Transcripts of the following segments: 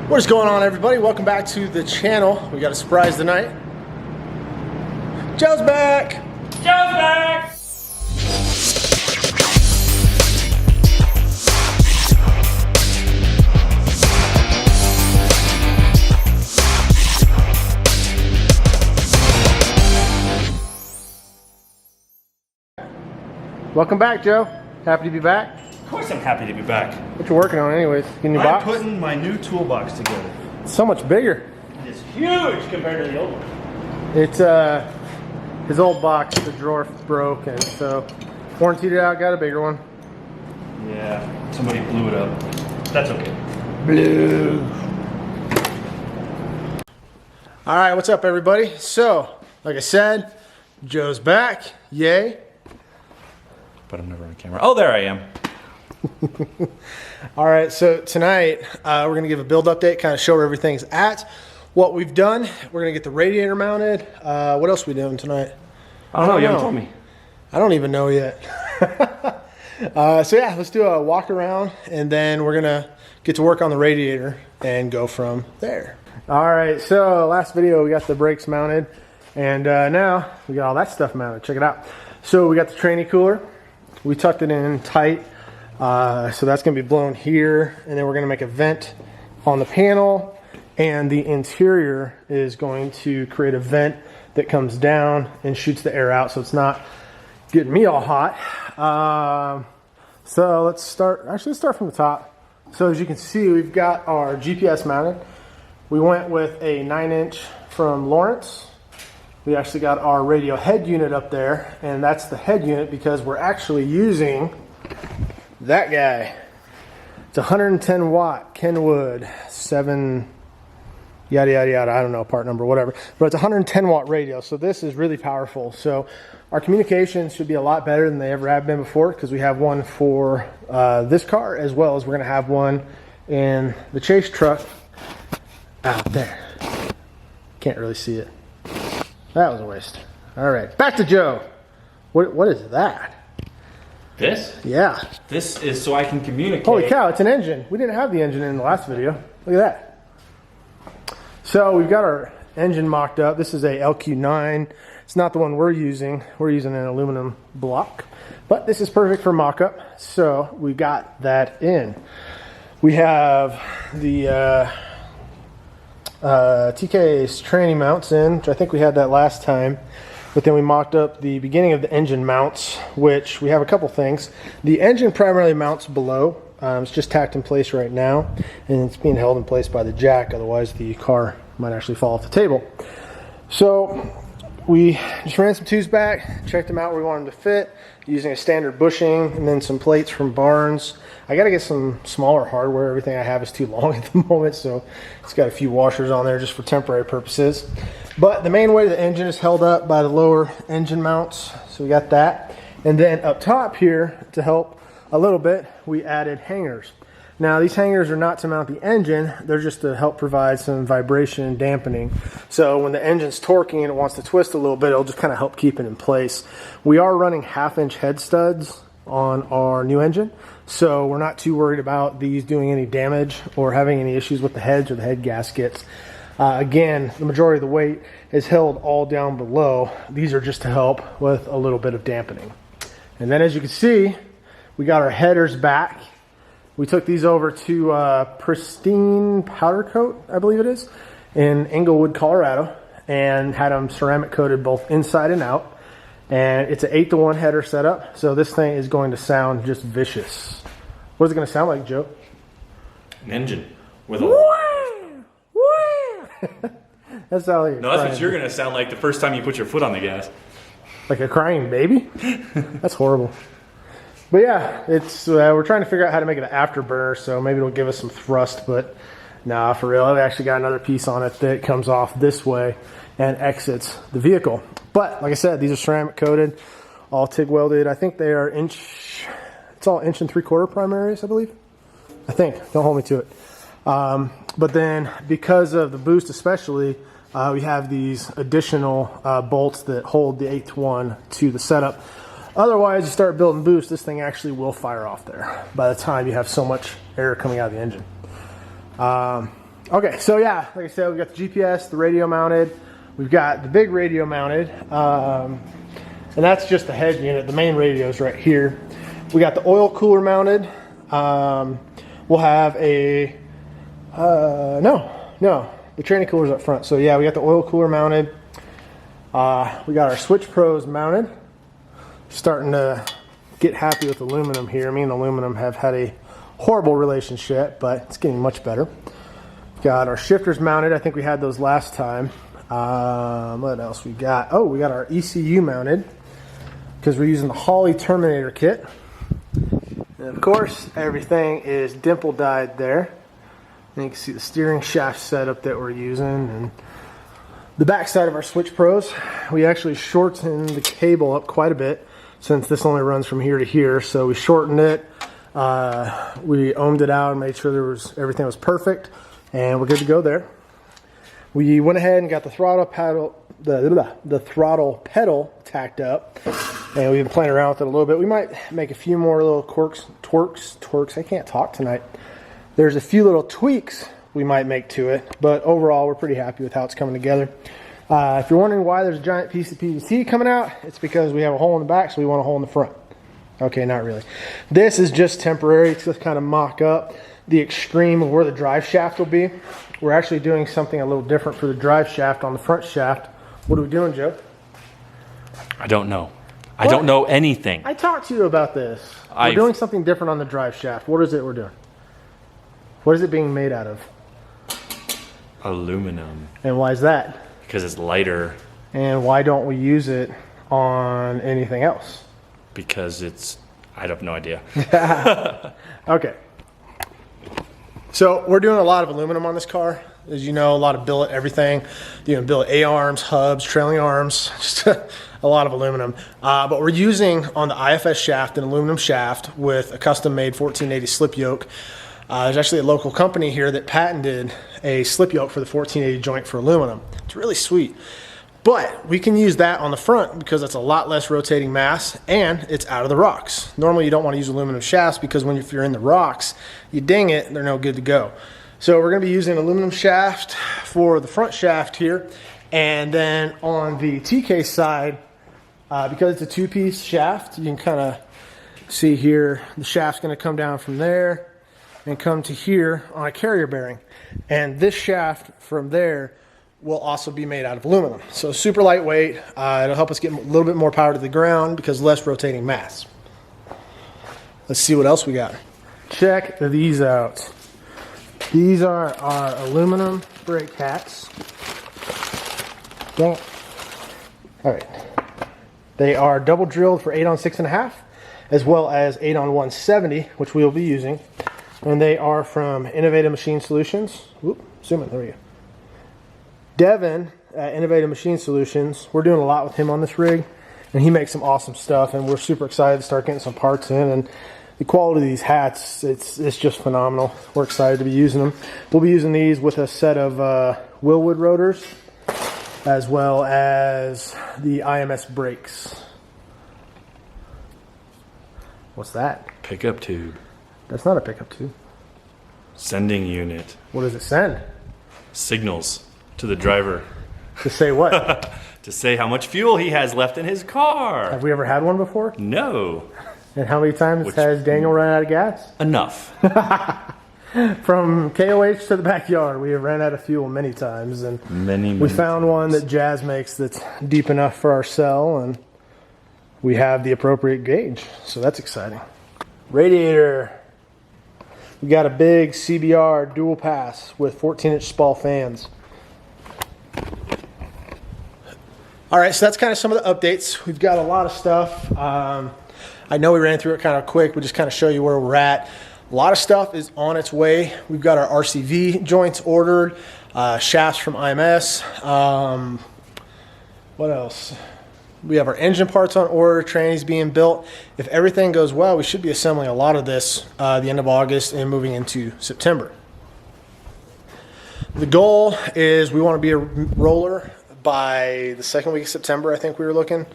What is going on, everybody? Welcome back to the channel. We got a surprise tonight. Joe's back! Joe's back! Welcome back, Joe. Happy to be back. Of course I'm happy to be back. What you working on anyways? Getting your I'm box? putting my new toolbox together. It's so much bigger. It's huge compared to the old one. It's his old box, the drawer broke, and so warrantied it out, got a bigger one. Yeah, somebody blew it up. That's okay. Blue. All right, what's up, everybody? So, like I said, Joe's back. Yay. But I'm never on camera. Oh, there I am. All right, so tonight we're going to give a build update, kind of show where everything's at, what we've done. We're going to get the radiator mounted. What else are we doing tonight? I don't know. You haven't told me. I don't even know yet. So yeah, let's do a walk around, and then we're going to get to work on the radiator and go from there. All right, so last video we got the brakes mounted, and now we got all that stuff mounted. Check it out. So we got the tranny cooler. We tucked it in tight. So that's going to be blown here, and then we're going to make a vent on the panel, and the interior is going to create a vent that comes down and shoots the air out, so it's not getting me all hot. So let's start from the top. So as you can see, we've got our GPS mounted. We went with a 9-inch from Lawrence. We actually got our radio head unit up there, and that's the head unit because we're actually using that guy. It's 110 watt Kenwood 7 yada yada yada, I don't know, part number, whatever, but it's 110 watt radio, so this is really powerful. So our communications should be a lot better than they ever have been before, because we have one for this car, as well as we're going to have one in the chase truck out there. Can't really see it. That was a waste. All right, back to Joe. What is that? This? Yeah. This is so I can communicate. Holy cow, it's an engine. We didn't have the engine in the last video. Look at that. So we've got our engine mocked up. This is a LQ9. It's not the one we're using. We're using an aluminum block. But this is perfect for mock-up. So we got that in. We have the TK's tranny mounts in, which I think we had that last time. But then we mocked up the beginning of the engine mounts, which we have a couple things. The engine primarily mounts below. It's just tacked in place right now, and it's being held in place by the jack, otherwise the car might actually fall off the table. So we just ran some tubes back, checked them out where we wanted them to fit, using a standard bushing and then some plates from Barnes. I got to get some smaller hardware. Everything I have is too long at the moment, so it's got a few washers on there just for temporary purposes. But the main way the engine is held up by the lower engine mounts, so we got that. And then up top here, to help a little bit, we added hangers. Now these hangers are not to mount the engine, they're just to help provide some vibration and dampening. So when the engine's torquing and it wants to twist a little bit, it'll just kind of help keep it in place. We are running 1/2-inch head studs on our new engine, so we're not too worried about these doing any damage or having any issues with the heads or the head gaskets. Again, the majority of the weight is held all down below. These are just to help with a little bit of dampening. And then as you can see, we got our headers back. We took these over to Pristine Powder Coat, I believe it is, in Englewood, Colorado, and had them ceramic coated both inside and out. And it's an 8-to-1 header setup, so this thing is going to sound just vicious. What is it going to sound like, Joe? An engine with a... That's how you're No, that's what you're going to sound like the first time you put your foot on the gas. Like a crying baby? That's horrible. But yeah, it's we're trying to figure out how to make it an afterburner, so maybe it'll give us some thrust, but nah, for real. We actually got another piece on it that comes off this way and exits the vehicle. But like I said, these are ceramic coated, all TIG welded. I think they are it's all 1 3/4 primaries, I believe. I think, don't hold me to it. But then because of the boost especially, we have these additional bolts that hold the 8-to-1 to the setup. Otherwise, you start building boost, this thing actually will fire off there by the time you have so much air coming out of the engine. Okay, so yeah, like I said, we got the GPS, the radio mounted. We've got the big radio mounted, and that's just the head unit. The main radio is right here. We got the oil cooler mounted. We'll have a no, the training cooler's up front. So yeah, we got the oil cooler mounted. We got our switch pros mounted. Starting to get happy with aluminum here. Me and aluminum have had a horrible relationship, but it's getting much better. Got our shifters mounted. I think we had those last time. What else we got? Oh, we got our ECU mounted because we're using the Holley Terminator kit. And of course, everything is dimple dyed there. And you can see the steering shaft setup that we're using. And the back side of our switch pros, we actually shortened the cable up quite a bit since this only runs from here to here. So we shortened it. We ohmed it out and made sure everything was perfect. And we're good to go there. We went ahead and got the throttle pedal, the throttle pedal tacked up, and we've been playing around with it a little bit. We might make a few more little twerks. I can't talk tonight. There's a few little tweaks we might make to it, but overall we're pretty happy with how it's coming together. If you're wondering why there's a giant piece of PVC coming out, it's because we have a hole in the back, so we want a hole in the front. Okay, not really. This is just temporary to just kind of mock up the extreme of where the drive shaft will be. We're actually doing something a little different for the drive shaft on the front shaft. What are we doing, Joe? I don't know. I don't know anything. I talked to you about this. We're doing something different on the drive shaft. What is it we're doing? What is it being made out of? Aluminum. And why is that? Because it's lighter. And why don't we use it on anything else? Because I have no idea. Okay. So we're doing a lot of aluminum on this car. As you know, a lot of billet everything. You know, billet A-arms, hubs, trailing arms, just a lot of aluminum. But we're using on the IFS shaft an aluminum shaft with a custom-made 1480 slip yoke. There's actually a local company here that patented a slip yoke for the 1480 joint for aluminum. It's really sweet. But we can use that on the front because it's a lot less rotating mass and it's out of the rocks. Normally you don't want to use aluminum shafts because if you're in the rocks, you ding it, they're no good to go. So we're going to be using an aluminum shaft for the front shaft here. And then on the TK side, because it's a two-piece shaft, you can kind of see here, the shaft's going to come down from there and come to here on a carrier bearing. And this shaft from there will also be made out of aluminum. So super lightweight. It'll help us get a little bit more power to the ground because less rotating mass. Let's see what else we got. Check these out. These are our aluminum brake hats. Dang it. All right. They are double drilled for 8 on 6.5, as well as 8 on 170, which we will be using. And they are from Innovative Machine Solutions. Whoop, zoom in, there we go. Devin at Innovative Machine Solutions, we're doing a lot with him on this rig, and he makes some awesome stuff, and we're super excited to start getting some parts in. And the quality of these hats, it's just phenomenal. We're excited to be using them. We'll be using these with a set of Willwood rotors, as well as the IMS brakes. What's that? Pickup tube. That's not a pickup tube. Sending unit. What does it send? Signals to the driver. To say what? To say how much fuel he has left in his car. Have we ever had one before? No. And how many times has Daniel run out of gas? Enough. From KOH to the backyard, we have ran out of fuel many times. And we found one that Jazz makes that's deep enough for our cell, and we have the appropriate gauge. So that's exciting. Radiator. We got a big CBR dual pass with 14-inch spall fans. All right, so that's kind of some of the updates. We've got a lot of stuff. I know we ran through it kind of quick, but just kind of show you where we're at. A lot of stuff is on its way. We've got our RCV joints ordered, shafts from IMS. What else? We have our engine parts on order, trannies being built. If everything goes well, we should be assembling a lot of this the end of August and moving into September. The goal is we want to be a roller by the second week of September, I think we were looking.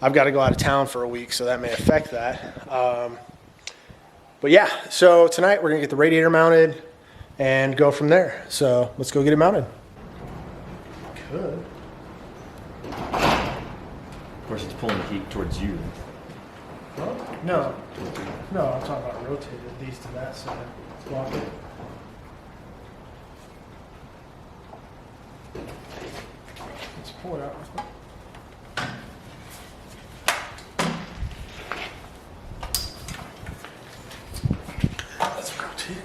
I've got to go out of town for a week, so that may affect that. But yeah, so tonight we're going to get the radiator mounted, and go from there. So let's go get it mounted. Good. Of course, it's pulling the heat towards you. Well, no, I'm talking about rotated these to that side. Block it. Let's pull it out. Let's rotate it.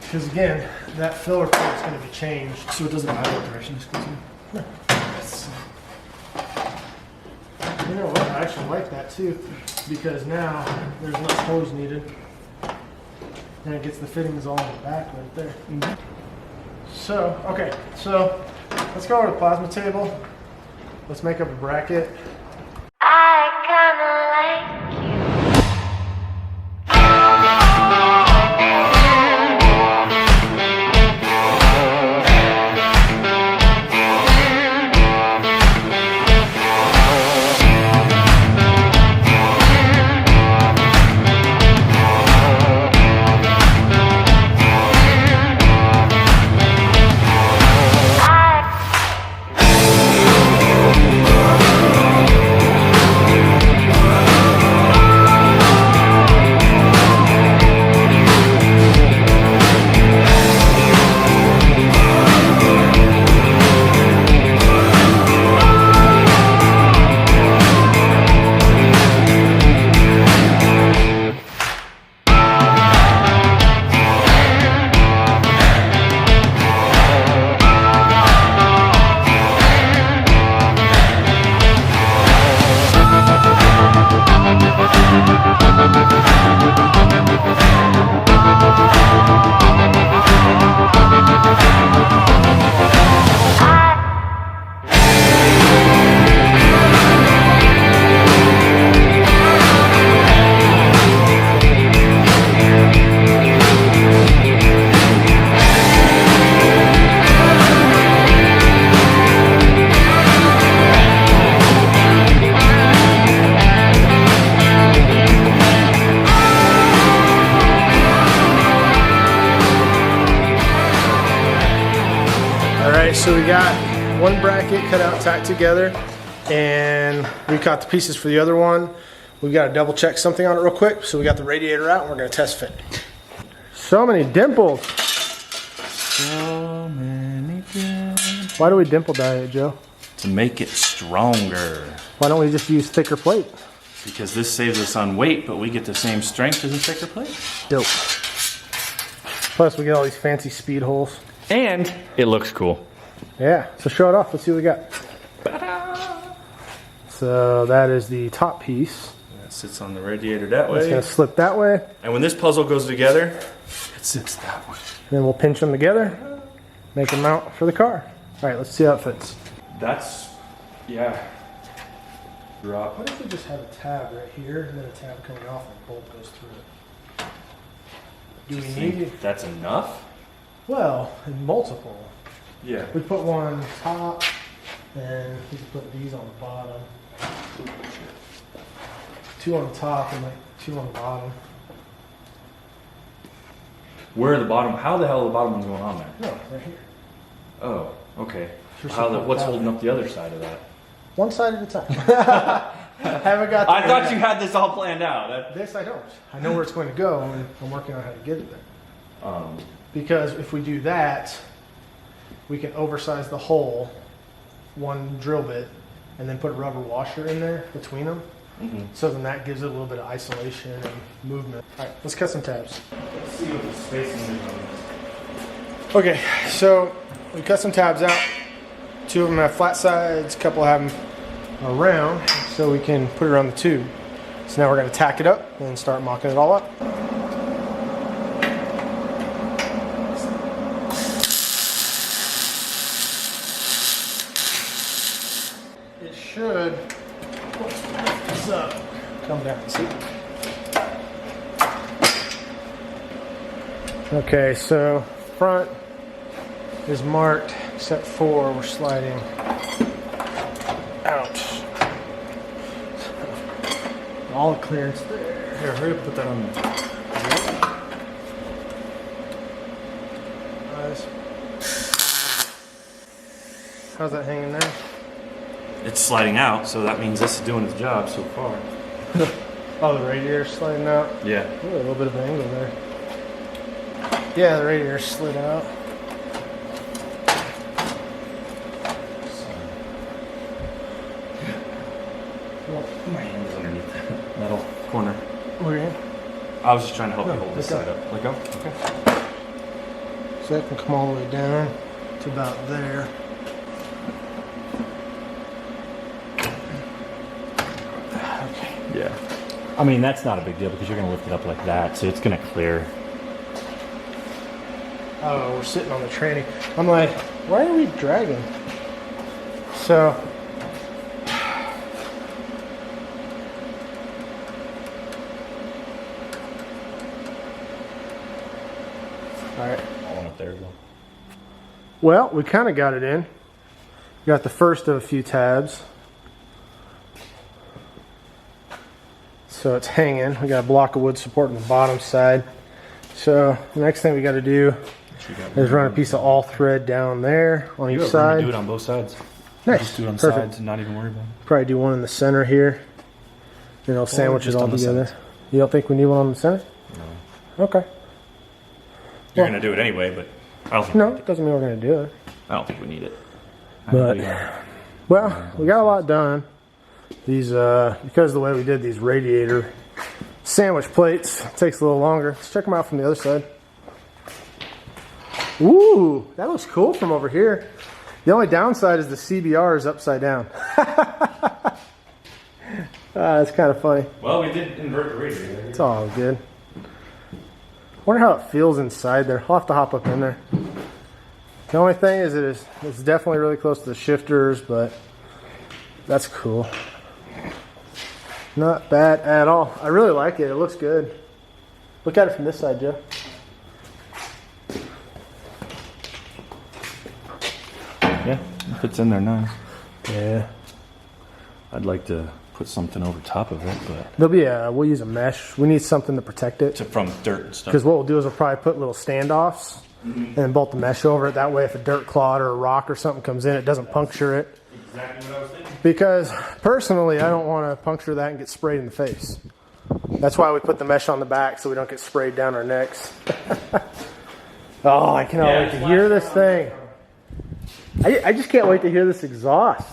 Because again, that filler plate is going to be changed. So it doesn't matter what direction this goes in? No. You know what? I actually like that too, because now there's no hose needed, and it gets the fittings all in the back right there. So, okay, so let's go over to the plasma table. Let's make up a bracket. I kinda like you. So we got one bracket cut out, tacked together, and we got the pieces for the other one. We've got to double check something on it real quick. So we got the radiator out and we're going to test fit. So many dimples. So many dimples. Why do we dimple dye it, Joe? To make it stronger. Why don't we just use thicker plate? Because this saves us on weight, but we get the same strength as a thicker plate. Dope. Plus we get all these fancy speed holes. And it looks cool. Yeah, so show it off. Let's see what we got. So that is the top piece. That sits on the radiator that way. It's going to slip that way. And when this puzzle goes together, it sits that way. Then we'll pinch them together, make a mount for the car. All right, let's see how it fits. That's, yeah. Drop. What if we just have a tab right here and then a tab coming off and a bolt goes through it? Do we need it? That's enough? Well, in multiple. Yeah. We put one on top and we can put these on the bottom. Two on the top and like two on the bottom. Where are the bottom? How the hell are the bottom ones going on there? No, right here. Oh, okay. Sure, What's holding up the other side of that? One side at a time. Haven't got. I thought you had this all planned out. This I don't. I know where it's going to go, and I'm working on how to get it there. Because if we do that, we can oversize the hole, one drill bit, and then put a rubber washer in there between them. Mm-hmm. So then that gives it a little bit of isolation and movement. All right, let's cut some tabs. Let's see what the spacing is on this. Okay, so we cut some tabs out. Two of them have flat sides, a couple have them around, so we can put it around the tube. So now we're going to tack it up and start mocking it all up. It should this up, come down, see? Okay, so front is marked except for we're sliding out. All the clearance there. Here, hurry up, put that on. How's that hanging there? It's sliding out, so that means this is doing its job so far. Oh, the radiator's sliding out. Yeah. Ooh, a little bit of an angle there. Yeah, the radiator slid out. Well, my hand is underneath that metal corner. Where are you? I was just trying to help you No, hold this let go. side up. Let go? Okay. So that can come all the way down to about there. Okay. Yeah. I mean, that's not a big deal because you're going to lift it up like that, so it's going to clear. Oh, we're sitting on the tranny. I'm like, why are we dragging? So, all right. I want up there, go. Well, we kind of got it in. Got the first of a few tabs. So it's hanging. We got a block of wood supporting the bottom side. So the next thing we got to do is run a piece of all thread down there on each side. Do it on both sides. Nice. Just do it on Perfect. sides and not even worry about it. Probably do one in the center here. Then I'll sandwich it just all on the together. sides. You don't think we need one on the center? No. Okay. You're Well- gonna do it anyway, but I don't think No, we need it doesn't mean we're going to do it. it. I don't think we need it. I But, think we are. well, we got a lot done. These, because of the way we did these radiator sandwich plates, it takes a little longer. Let's check them out from the other side. Ooh, that looks cool from over here. The only downside is the CBR is upside down. That's kind of funny. Well, we did invert the radiator. It's all good. Wonder how it feels inside there. I'll have to hop up in there. The only thing is it's definitely really close to the shifters, but that's cool. Not bad at all. I really like it. It looks good. Look at it from this side, Joe. Yeah, it fits in there nice. Yeah. I'd like to put something over top of it, but There'll be we'll use a mesh. We need something to protect it. from dirt and stuff. Because what we'll do is we'll probably put little standoffs and then bolt the mesh over it. That way if a dirt clod or a rock or something comes in, it doesn't puncture it. Exactly what I was thinking. Because personally, I don't want to puncture that and get sprayed in the face. That's why we put the mesh on the back so we don't get sprayed down our necks. Oh, I cannot wait to hear this thing. I just can't wait to hear this exhaust.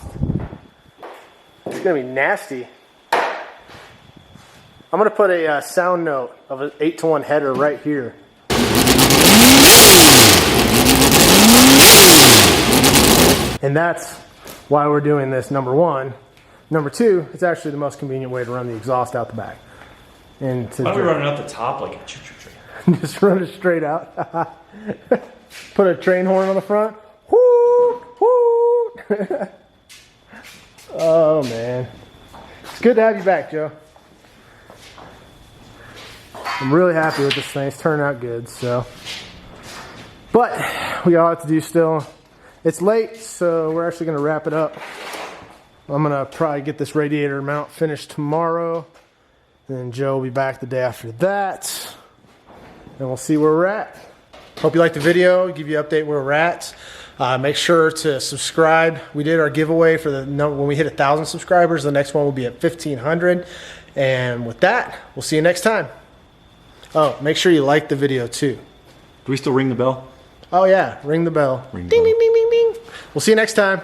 It's going to be nasty. I'm going to put a sound note of an 8-to-1 header right here. And that's why we're doing this, number one. Number two, it's actually the most convenient way to run the exhaust out the back. And to Why don't we run it up the top like a choo-choo-choo? just run it straight out. Put a train horn on the front. Whoop, whoop. Oh, man. It's good to have you back, Joe. I'm really happy with this thing. It's turning out good, so. But we got a lot to do still. It's late, so we're actually going to wrap it up. I'm going to probably get this radiator mount finished tomorrow. Then Joe will be back the day after that. And we'll see where we're at. Hope you liked the video. Give you an update where we're at. Make sure to subscribe. We did our giveaway for when we hit 1,000 subscribers. The next one will be at 1,500. And with that, we'll see you next time. Oh, make sure you like the video too. Do we still ring the bell? Oh yeah, ring the bell. Ring the Ding, bell. ding, ding, ding, ding. We'll see you next time.